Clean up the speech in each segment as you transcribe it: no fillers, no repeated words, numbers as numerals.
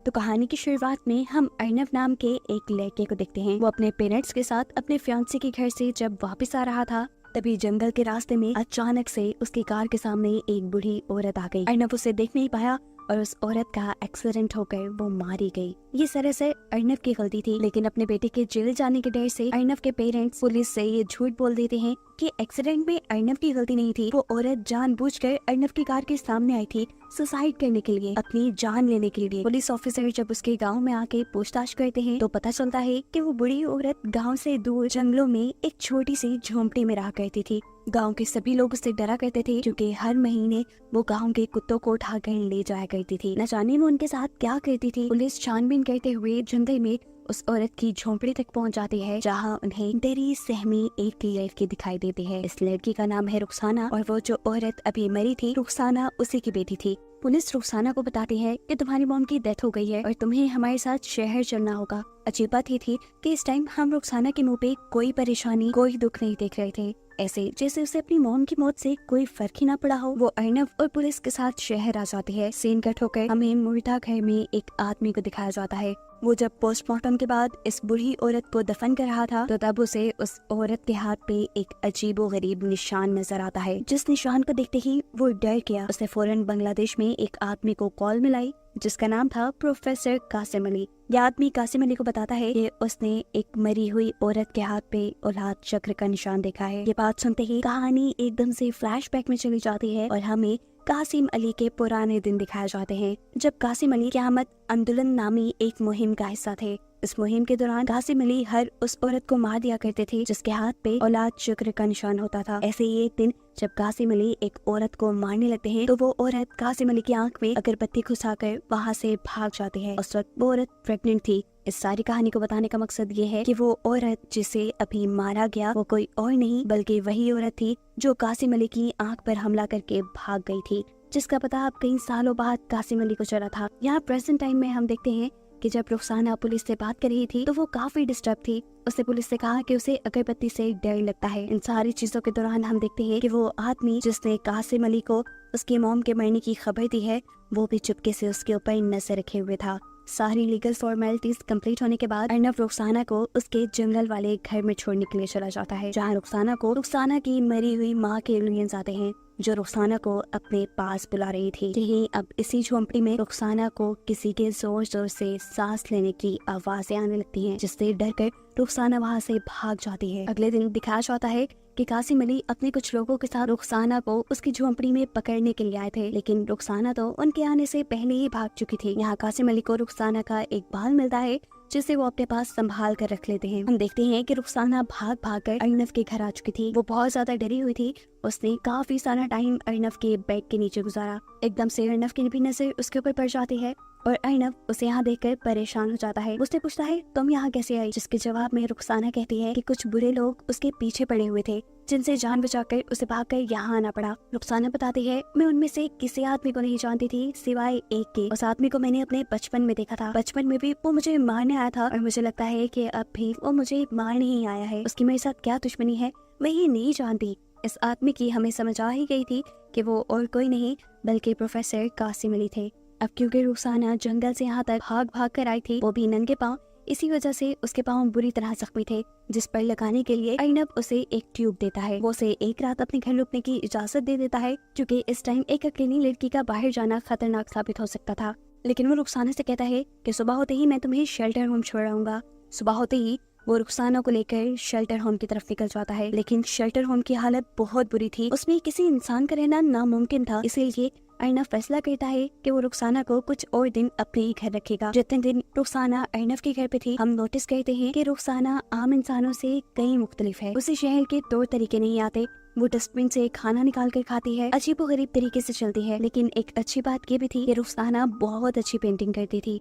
तो कहानी की शुरुआत में हम अर्नव नाम के एक लड़के को देखते हैं। वो अपने पेरेंट्स के साथ अपने फियांसे के घर से जब वापस आ रहा था, तभी जंगल के रास्ते में अचानक से उसकी कार के सामने एक बूढ़ी औरत आ गई। अर्नव उसे देख नहीं पाया और उस औरत का एक्सीडेंट होकर वो मारी गई। ये दरअसल अर्नव की गलती थी, लेकिन अपने बेटे के जेल जाने के डर से अर्नव के पेरेंट्स पुलिस से ये झूठ बोल देते हैं कि एक्सीडेंट में अर्नव की गलती नहीं थी। वो औरत जानबूझकर अर्नव की कार के सामने आई थी सुसाइड करने के लिए, अपनी जान लेने के लिए। पुलिस ऑफिसर जब उसके गांव में आके पूछताछ करते हैं तो पता चलता है कि वो बुढ़ी औरत गांव से दूर जंगलों में एक छोटी सी झोंपड़ी में रहा करती थी। गांव के सभी लोग उससे डरा करते थे क्योंकि हर महीने वो गांव के कुत्तों को उठाकर ले जाया करती थी। न जाने वो उनके साथ क्या करती थी। पुलिस छानबीन करते हुए जंगल में उस औरत की झोंपड़ी तक पहुंच जाती है, जहां उन्हें डरी सहमी एक लड़की दिखाई देती है। इस लड़की का नाम है रुखसाना और वो जो औरत अभी मरी थी, रुखसाना उसी की बेटी थी। पुलिस रुखसाना को बताती है कि तुम्हारी मॉम की डेथ हो गई है और तुम्हें हमारे साथ शहर चलना होगा। अजीब बात ये थी कि इस टाइम हम रुखसाना के मुंह पे कोई परेशानी, कोई दुख नहीं देख रहे थे, ऐसे जैसे उसे अपनी मॉम की मौत से कोई फर्क ही ना पड़ा हो। वो अर्नव और पुलिस के साथ शहर आ जाती है। सीन कट होकर हमें मुर्दा घर में एक आदमी को दिखाया जाता है। वो जब पोस्टमार्टम के बाद इस बूढ़ी औरत को दफन कर रहा था तो तब उसे उस औरत के हाथ पे एक अजीबोगरीब निशान नजर आता है। जिस निशान को देखते ही वो डर गया। उसने फौरन बांग्लादेश में एक आदमी को कॉल मिलाई जिसका नाम था प्रोफेसर कासिम अली। यह आदमी कासिम अली को बताता है कि उसने एक मरी हुई औरत के हाथ पे औलाद चक्र का निशान देखा है। ये बात सुनते ही कहानी एकदम से फ्लैशबैक में चली जाती है और हमें कासिम अली के पुराने दिन दिखाए जाते हैं जब कासिम अली क़यामत आंदोलन नामी एक मुहिम का हिस्सा थे। इस मुहिम के दौरान कासिम अली हर उस औरत को मार दिया करते थे जिसके हाथ पे औलाद चक्र का निशान होता था। ऐसे ही एक दिन जब कासिम अली एक औरत को मारने लगते हैं तो वो औरत कासिम अली की आंख में अगरबत्ती घुसाकर वहाँ से भाग जाती है। उस वक्त वो औरत प्रेग्नेंट थी। इस सारी कहानी को बताने का मकसद ये है कि वो औरत जिसे अभी मारा गया वो कोई और नहीं बल्कि वही औरत थी जो कासिम अली की आंख पर हमला करके भाग गई थी, जिसका पता अब कई सालों बाद कासिम अली को चला था। यहाँ प्रेजेंट टाइम में हम देखते हैं कि जब रुखसाना पुलिस से बात कर रही थी तो वो काफी डिस्टर्ब थी। उसने पुलिस से कहा कि उसे अगरबत्ती से डर लगता है। इन सारी चीजों के दौरान हम देखते हैं कि वो आदमी जिसने कासिम अली को उसकी मॉम के मरने की खबर दी है वो भी चुपके से उसके ऊपर नजर रखे हुए था। सारी लीगल फॉर्मेलिटीज कंप्लीट होने के बाद अर्नव रुखसाना को उसके जंगल वाले घर में छोड़ने के लिए चला जाता है, जहाँ रुखसाना को रुखसाना की मरी हुई माँ के एलियंस आते हैं जो रुखसाना को अपने पास बुला रही थी। यही अब इसी झोंपड़ी में रुखसाना को किसी के जोर जोर से सांस लेने की आवाजें आने लगती हैं, जिससे डर कर रुखसाना वहाँ से भाग जाती है। अगले दिन दिखाया जाता है कि कासिम अली अपने कुछ लोगों के साथ रुखसाना को उसकी झोंपड़ी में पकड़ने के लिए आए थे, लेकिन रुखसाना तो उनके आने से पहले ही भाग चुकी थी। यहाँ कासिम अली को रुखसाना का एक बाल मिलता है जिसे वो अपने पास संभाल कर रख लेते हैं। हम देखते हैं कि रुखसाना भाग भाग कर अर्नव के घर आ चुकी थी। वो बहुत ज्यादा डरी हुई थी। उसने काफी सारा टाइम अर्नव के बेड के नीचे गुजारा। एकदम से अर्नव की भी नजर उसके ऊपर पड़ जाती है और अर्नव उसे यहाँ देखकर परेशान हो जाता है। उससे पूछता है तुम यहाँ कैसे आई, जिसके जवाब में रुखसाना कहती है कि कुछ बुरे लोग उसके पीछे पड़े हुए थे जिनसे जान बचाकर उसे भागकर यहाँ आना पड़ा। रुखसाना बताती है मैं उनमें से किसी आदमी को नहीं जानती थी सिवाय एक के। उस आदमी को मैंने अपने बचपन में देखा था। बचपन में भी वो मुझे मारने आया था और मुझे लगता है कि अब भी वो मुझे मारने ही आया है। उसकी मेरे साथ क्या दुश्मनी है मैं ये नहीं जानती। इस आदमी की हमें समझ आ ही गई थी कि वो और कोई नहीं बल्कि प्रोफेसर कासिम अली थे। अब क्योंकि रुखसाना जंगल से यहाँ तक भाग भाग कर आई थी, वो भी नंगे पांव, इसी वजह से उसके पांव बुरी तरह जख्मी थे, जिस पर लगाने के लिए अर्नव उसे एक ट्यूब देता है। वो उसे एक रात अपने घर रुकने की इजाजत दे देता है क्योंकि इस टाइम एक अकेली लड़की का बाहर जाना खतरनाक साबित हो सकता था। लेकिन वो रुखसाना से कहता है कि सुबह होते ही मैं तुम्हें शेल्टर होम छोड़ाऊंगा। सुबह होते ही वो रुखसाना को लेकर शेल्टर होम की तरफ निकल जाता है, लेकिन शेल्टर होम की हालत बहुत बुरी थी। उसमें किसी इंसान का रहना नामुमकिन था। इसीलिए अर्नव फैसला करता है कि वो रुखसाना को कुछ और दिन अपने ही घर रखेगा। जितने दिन रुखसाना अर्नव के घर पे थी, हम नोटिस करते हैं कि रुखसाना आम इंसानों से कई मुख्तलिफ है। उसे शहर के तौर तरीके नहीं आते। वो डस्टबिन से खाना निकाल कर खाती है, अजीबो गरीब तरीके से चलती है। लेकिन एक अच्छी बात ये भी थी कि रुखसाना बहुत अच्छी पेंटिंग करती थी।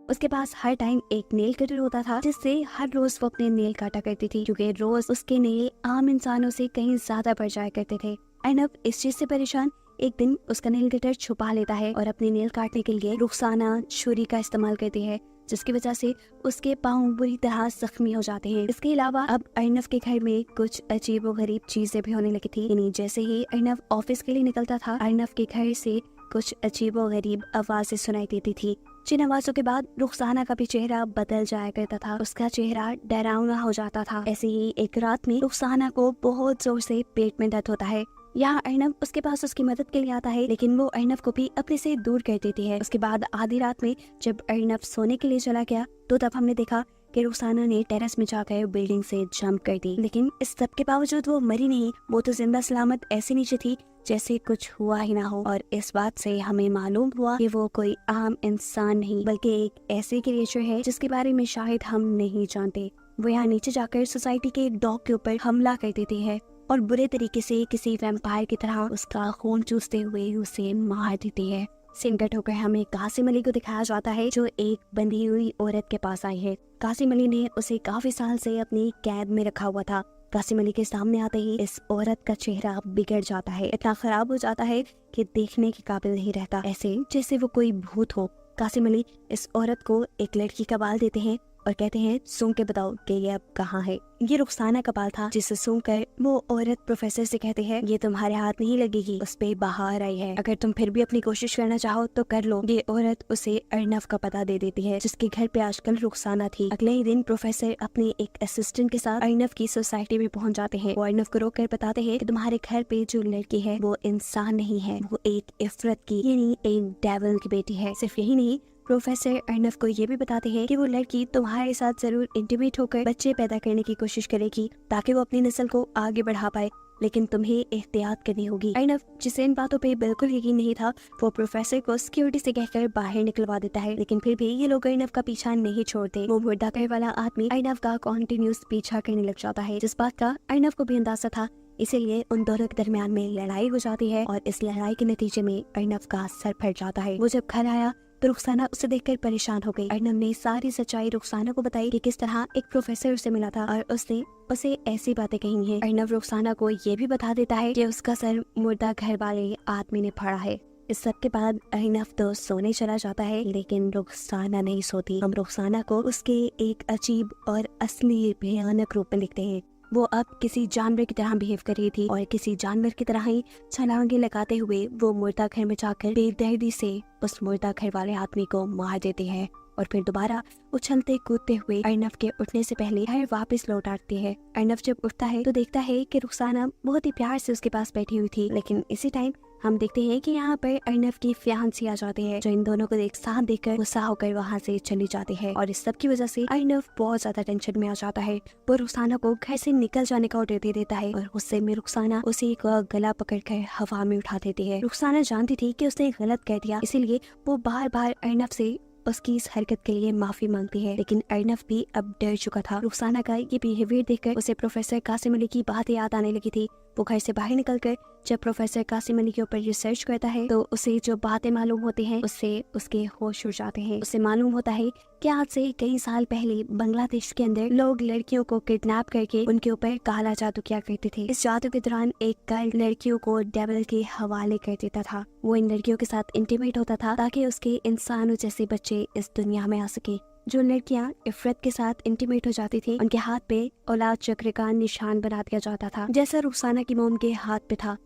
उसके पास हर टाइम एक नेल कटर होता था जिससे हर रोज वो अपने नेल काटा करती थी, क्योंकि रोज उसके नेल आम इंसानों से कहीं ज्यादा बढ़ जाया करते थे। अर्नव इस चीज से परेशान एक दिन उसका नेल कटर छुपा लेता है और अपने नेल काटने के लिए रुखसाना छुरी का इस्तेमाल करती है, जिसकी वजह से उसके पाँव बुरी तरह जख्मी हो जाते हैं। इसके अलावा अब अर्नव के घर में कुछ अजीब व गरीब चीजें भी होने लगी थी। यानी जैसे ही अर्नव ऑफिस के लिए निकलता था, अर्नव के घर से कुछ अजीबोगरीब आवाजें सुनाई देती थी, जिन आवाजों के बाद रुखसाना का भी चेहरा बदल जाया करता था। उसका चेहरा डरावना हो जाता था। ऐसे ही एक रात में रुखसाना को बहुत जोर से पेट में दर्द होता है। यहाँ अर्नब उसके पास उसकी मदद के लिए आता है, लेकिन वो अर्नब को भी अपने से दूर कर देती है। उसके बाद आधी रात में जब अर्नब सोने के लिए चला गया तो तब हमने देखा कि रुखसाना ने टेरेस में जाकर बिल्डिंग से जंप कर दी। लेकिन इस सब के बावजूद वो मरी नहीं, वो तो जिंदा सलामत ऐसे नीचे थी जैसे कुछ हुआ ही ना हो। और इस बात से हमें मालूम हुआ कि वो कोई आम इंसान नहीं बल्कि एक ऐसे क्रिएचर है जिसके बारे में शायद हम नहीं जानते। वो यहाँ नीचे जाकर सोसाइटी के डॉग के ऊपर हमला कर देती है और बुरे तरीके से किसी वैम्पायर की तरह उसका खून चूसते हुए उसे मार देती है। सीन कट होकर हमें कासिम अली को दिखाया जाता है, जो एक बंधी हुई औरत के पास आई है। कासिम अली ने उसे काफी साल से अपनी कैद में रखा हुआ था। कासिम अली के सामने आते ही इस औरत का चेहरा बिगड़ जाता है, इतना खराब हो जाता है कि देखने के काबिल नहीं रहता, ऐसे जैसे वो कोई भूत हो। कासिम अली इस औरत को एक लड़की का बाल देते हैं और कहते हैं सूंघ के बताओ कि ये अब कहाँ है। ये रुखसाना का बाल था, जिसे सूंघ कर वो औरत प्रोफेसर से कहती है ये तुम्हारे हाथ नहीं लगेगी, उस पे बाहर आई है, अगर तुम फिर भी अपनी कोशिश करना चाहो तो कर लो। ये औरत उसे अर्नब का पता दे देती है, जिसके घर पे आजकल रुखसाना थी। अगले ही दिन प्रोफेसर अपने एक असिस्टेंट के साथ अर्नब की सोसाइटी में पहुंच जाते हैं। वो अर्नब को रोक कर बताते हैं कि तुम्हारे घर पे जो लड़की है वो इंसान नहीं है, वो एक इफरत की यानी एक डेविल की बेटी है। सिर्फ यही नहीं, प्रोफेसर अर्नब को ये भी बताते हैं कि वो लड़की तुम्हारे साथ जरूर इंटीमेट होकर बच्चे पैदा करने की कोशिश करेगी ताकि वो अपनी नस्ल को आगे बढ़ा पाए, लेकिन तुम्हें एहतियात करनी होगी। अर्नब, जिसे इन बातों पे बिल्कुल यकीन नहीं था, वो प्रोफेसर को सिक्योरिटी से कहकर बाहर निकलवा देता है। लेकिन फिर भी ये लोग अर्नब का पीछा नहीं छोड़ते। वो मुर्दा घर वाला आदमी अर्नब का कॉन्टिन्यूस पीछा करने लग जाता है, जिस बात का अर्नब को भी अंदाजा था। इसीलिए उन दोनों के दरमियान में लड़ाई हो जाती है और इस लड़ाई के नतीजे में अर्नब का सर फट जाता है। वो जब घर आया तो रुखसाना उसे देखकर परेशान हो गई। अर्नब ने सारी सच्चाई रुखसाना को बताई कि किस तरह एक प्रोफेसर उसे मिला था और उसने उसे ऐसी बातें कही हैं। अर्नब रुखसाना को ये भी बता देता है कि उसका सर मुर्दा घर वाले आदमी ने फाड़ा है। इस सब के बाद अर्नब तो सोने चला जाता है, लेकिन रुखसाना नहीं सोती। हम रुखसाना को उसके एक अजीब और असली भयानक रूप में देखते हैं। वो अब किसी जानवर की तरह बिहेव कर रही थी और किसी जानवर की तरह ही छलांगे लगाते हुए वो मुर्दा घर में जाकर बेदर्दी से उस मुर्दा घर वाले आदमी को मार देती है और फिर दोबारा उछलते कूदते हुए अर्नब के उठने से पहले घर वापस लौट आती है। अर्नब जब उठता है तो देखता है कि रुखसाना बहुत ही प्यार से उसके पास बैठी हुई थी, लेकिन इसी टाइम हम देखते हैं कि यहाँ पर अर्नब की फियांसी आ जाती है, जो इन दोनों को एक साथ देखकर गुस्सा होकर वहाँ से चली जाती है। और इस सब की वजह से अर्नब बहुत ज्यादा टेंशन में आ जाता है। वो रुखसाना को घर से निकल जाने का ऑर्डर दे देता है और गुस्से में रुखसाना उसी का गला पकड़कर हवा में उठा देती है। रुखसाना जानती थी कि उसने गलत कह दिया, इसीलिए वो बार बार अर्नब से उसकी इस हरकत के लिए माफी मांगती है, लेकिन अर्नब भी अब डर चुका था। रुखसाना का ये बिहेवियर देखकर उसे प्रोफेसर कासिम अली की बातें याद आने लगी थी। वो घर से बाहर निकलकर जब प्रोफेसर कासिम अली के ऊपर रिसर्च करता है तो उसे जो बातें मालूम होती हैं उससे उसके होश उड़ जाते हैं। उसे मालूम होता है कि आज से कई साल पहले बांग्लादेश के अंदर लोग लड़कियों को किडनैप करके उनके ऊपर काला जादू किया करते थे। इस जादू के दौरान एक कल्ट लड़कियों को डेविल के हवाले कर देता था। वो इन लड़कियों के साथ इंटीमेट होता था ताकि उसके इंसानों जैसे बच्चे इस दुनिया में आ सके। जो लड़कियां इफरत के साथ इंटीमेट हो जाती थी, उनके हाथ पे औलाद चक्र का निशान बना दिया जाता था, जैसा रुखसाना की मोम के हाथ पे था।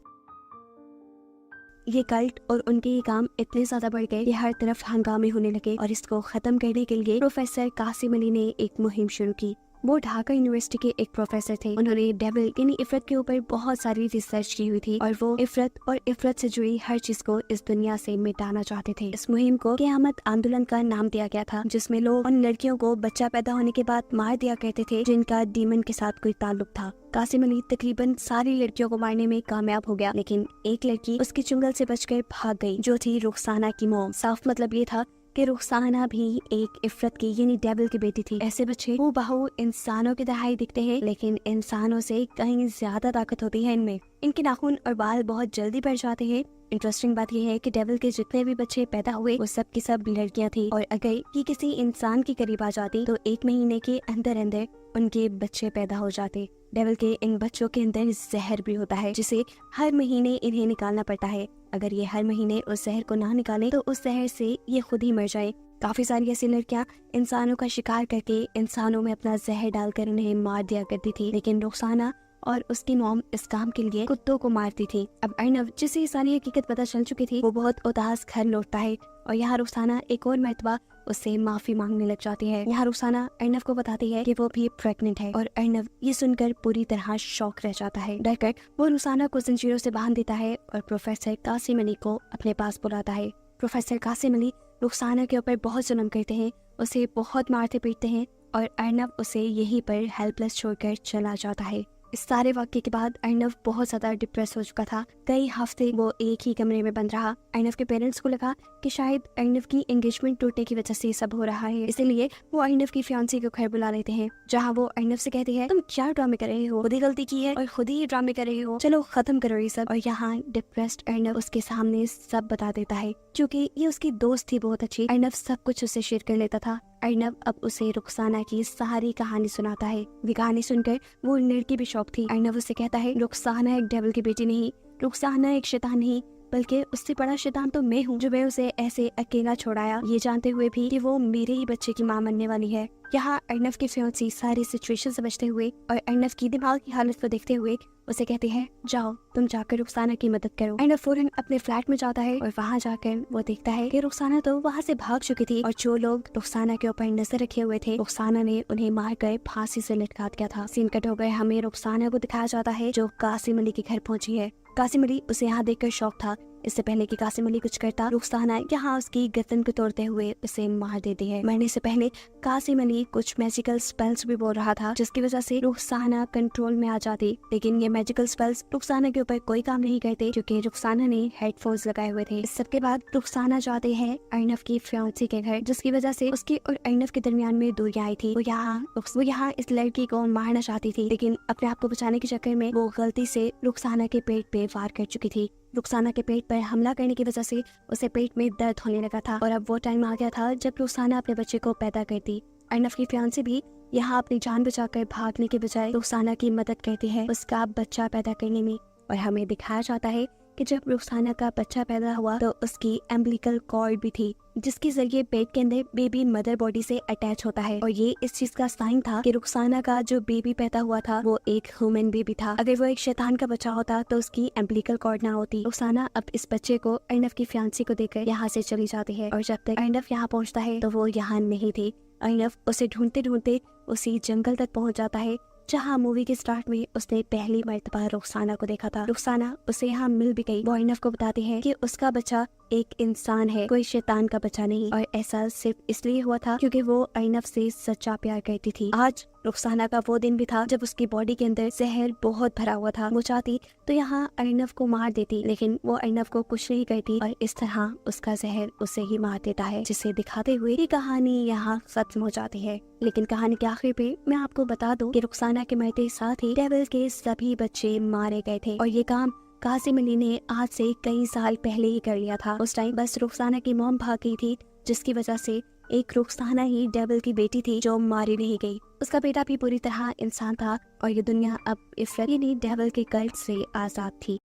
ये कल्ट और उनके ये काम इतने ज्यादा बढ़ गए कि हर तरफ हंगामे होने लगे और इसको खत्म करने के लिए प्रोफेसर कासिम अली ने एक मुहिम शुरू की। वो ढाका यूनिवर्सिटी के एक प्रोफेसर थे। उन्होंने डेविल यानी इफरत के ऊपर बहुत सारी रिसर्च की हुई थी और वो इफरत और इफरत से जुड़ी हर चीज को इस दुनिया से मिटाना चाहते थे। इस मुहिम को क़यामत आंदोलन का नाम दिया गया था, जिसमें लोग उन लड़कियों को बच्चा पैदा होने के बाद मार दिया करते थे जिनका डीमन के साथ कोई ताल्लुक था। कासिम अली तकरीबन सारी लड़कियों को मारने में कामयाब हो गया, लेकिन एक लड़की उसकी चुंगल से बचकर भाग गई, जो थी रुखसाना की मोम। साफ मतलब ये था कि रुखसाना भी एक इफरत की यानी डेविल की बेटी थी। ऐसे बच्चे हूबहू इंसानों की तरह ही दिखते हैं, लेकिन इंसानों से कहीं ज्यादा ताकत होती है इनमें। इनके नाखून और बाल बहुत जल्दी बढ़ जाते हैं। इंटरेस्टिंग बात यह है कि डेविल के जितने भी बच्चे पैदा हुए वो सब की सब लड़कियां थी, और अगर ये किसी इंसान के करीब आ जाती तो 1 महीने के अंदर अंदर उनके बच्चे पैदा हो जाते। डेविल के इन बच्चों के अंदर जहर भी होता है, जिसे हर महीने इन्हें निकालना पड़ता है। अगर ये हर महीने उस जहर को ना निकालें तो उस जहर से ये खुद ही मर जाए। काफी सारी ऐसी लड़कियां इंसानों का शिकार करके इंसानों में अपना जहर डालकर उन्हें मार दिया करती थी, लेकिन रुखसाना और उसकी मॉम इस काम के लिए कुत्तों को मारती थी। अब अर्नव, जिसे ये सारी हकीकत पता चल चुकी थी, वो बहुत उदास घर लौटता है और यहाँ रुखसाना एक और मर्तबा उससे माफी मांगने लग जाती है। यहाँ रुखसाना अर्नव को बताती है कि वो भी प्रेग्नेंट है और अर्नव ये सुनकर पूरी तरह शॉक रह जाता है। डरकर वो रुखसाना को जंजीरों से बांध देता है और प्रोफेसर कासिम अली को अपने पास बुलाता है। प्रोफेसर कासिम अली रुखसाना के ऊपर बहुत जुल्म करते हैं, उसे बहुत मारते पीटते हैं और अर्नव उसे यहीं पर हेल्पलेस छोड़कर चला जाता है। इस सारे वाक्य के बाद अर्नव बहुत ज्यादा डिप्रेस हो चुका था। कई हफ्ते वो एक ही कमरे में बंद रहा। अर्नव के पेरेंट्स को लगा कि शायद अर्नव की एंगेजमेंट टूटने की वजह से सब हो रहा है, इसलिए वो अर्नव की फियांसी को घर बुला लेते हैं, जहाँ वो अर्नव से कहती है, तुम क्या ड्रामे कर रहे हो, खुद ही गलती की है और खुद ही ड्रामे कर रहे हो, चलो खत्म करो ये सब। और यहाँ डिप्रेस्ड अर्नव उसके सामने सब बता देता है। क्योंकि ये उसकी दोस्त थी बहुत अच्छी, अर्नव सब कुछ उससे शेयर कर लेता था। अर्नव अब उसे रुखसाना की सारी कहानी सुनाता है। ये कहानी सुनकर वो लड़की भी शॉक थी। अर्नव उसे कहता है, रुखसाना एक डेविल की बेटी नहीं, रुखसाना एक शैतान नहीं, बल्कि उससे बड़ा शैतान तो मैं हूँ, जो मैं उसे ऐसे अकेला छोड़ाया, ये जानते हुए भी कि वो मेरे ही बच्चे की मां बनने वाली है। यहाँ अर्नव की फियांसी सारी सिचुएशन समझते हुए और अर्नव की दिमाग की हालत को देखते हुए उसे कहते हैं, जाओ तुम जाकर रुखसाना की मदद करो। अर्नव फौरन अपने फ्लैट में जाता है और वहाँ जाकर वो देखता है कि रुखसाना तो वहाँ से भाग चुकी थी और जो लोग रुखसाना के ऊपर नजर रखे हुए थे, रुखसाना ने उन्हें मारकर फांसी से लटका दिया था। सीन कट हो गए, हमें रुखसाना को दिखाया जाता है जो कासिम अली के घर पहुंची है। कासिम अली उसे यहाँ देखकर शौक था। इससे पहले कि कासिम अली कुछ करता, रुखसाना यहाँ उसकी गर्दन को तोड़ते हुए उसे मार देती है। मरने से पहले कासिम अली कुछ मैजिकल स्पेल्स भी बोल रहा था, जिसकी वजह से रुखसाना कंट्रोल में आ जाती। लेकिन ये मैजिकल स्पेल्स रुखसाना के ऊपर कोई काम नहीं करते, क्योंकि रुखसाना ने हेडफोन्स लगाए हुए थे। इस सब के बाद रुखसाना जाते हैं अर्नव की फियांसी के घर, जिसकी वजह से उसके और अर्नव के दरमियान में दूरियां आई थी। वो यहाँ इस लड़की को मारना चाहती थी, लेकिन अपने आप को बचाने के चक्कर में वो गलती से रुखसाना के पेट पे वार कर चुकी थी। रुखसाना के पेट पर हमला करने की वजह से उसे पेट में दर्द होने लगा था और अब वो टाइम आ गया था जब रुखसाना अपने बच्चे को पैदा करती। अर्नव की फियांसी भी यहाँ अपनी जान बचाकर भागने के बजाय रुखसाना की मदद करती है उसका बच्चा पैदा करने में। और हमें दिखाया जाता है कि जब रुखसाना का बच्चा पैदा हुआ तो उसकी एम्बिलिकल कॉर्ड भी थी, जिसके जरिए पेट के अंदर बेबी मदर बॉडी से अटैच होता है। और ये इस चीज का साइन था कि रुखसाना का जो बेबी पैदा हुआ था वो एक ह्यूमन बेबी था। अगर वो एक शैतान का बच्चा होता तो उसकी एम्बिलिकल कॉर्ड ना होती। रुखसाना अब इस बच्चे को अर्नव की फियांसी को देकर यहाँ से चली जाती है और जब तक अर्नव यहाँ पहुँचता है तो वो यहाँ नहीं थी। अर्नव उसे ढूंढते ढूंढते उसी जंगल तक पहुँच जाता है जहाँ मूवी के स्टार्ट में उसने पहली मर्तबा रुखसाना को देखा था। रुखसाना उसे यहाँ मिल भी गई। वो अर्नव को बताती है कि उसका बच्चा एक इंसान है, कोई शैतान का बच्चा नहीं, और ऐसा सिर्फ इसलिए हुआ था क्योंकि वो अर्नव से सच्चा प्यार करती थी। आज रुखसाना का वो दिन भी था जब उसकी बॉडी के अंदर जहर बहुत भरा हुआ था। वो चाहती तो यहाँ अर्नव को मार देती, लेकिन वो अर्नव को कुछ नहीं करती और इस तरह उसका जहर उसे ही मार देता है, जिसे दिखाते हुए ये कहानी यहाँ खत्म हो जाती है। लेकिन कहानी के आखिर पे मैं आपको बता दूं कि रुखसाना के मरते साथ ही डेविल के सभी बच्चे मारे गए थे और ये काम कासिम अली ने आज से कई साल पहले ही कर लिया था। उस टाइम बस रुखसाना की मॉम भाग गई थी, जिसकी वजह से एक रुखसाना ही डेविल की बेटी थी जो मारी नहीं गई। उसका बेटा भी पूरी तरह इंसान था और ये दुनिया अब इफरत यानी डेविल के कर्ज से आजाद थी।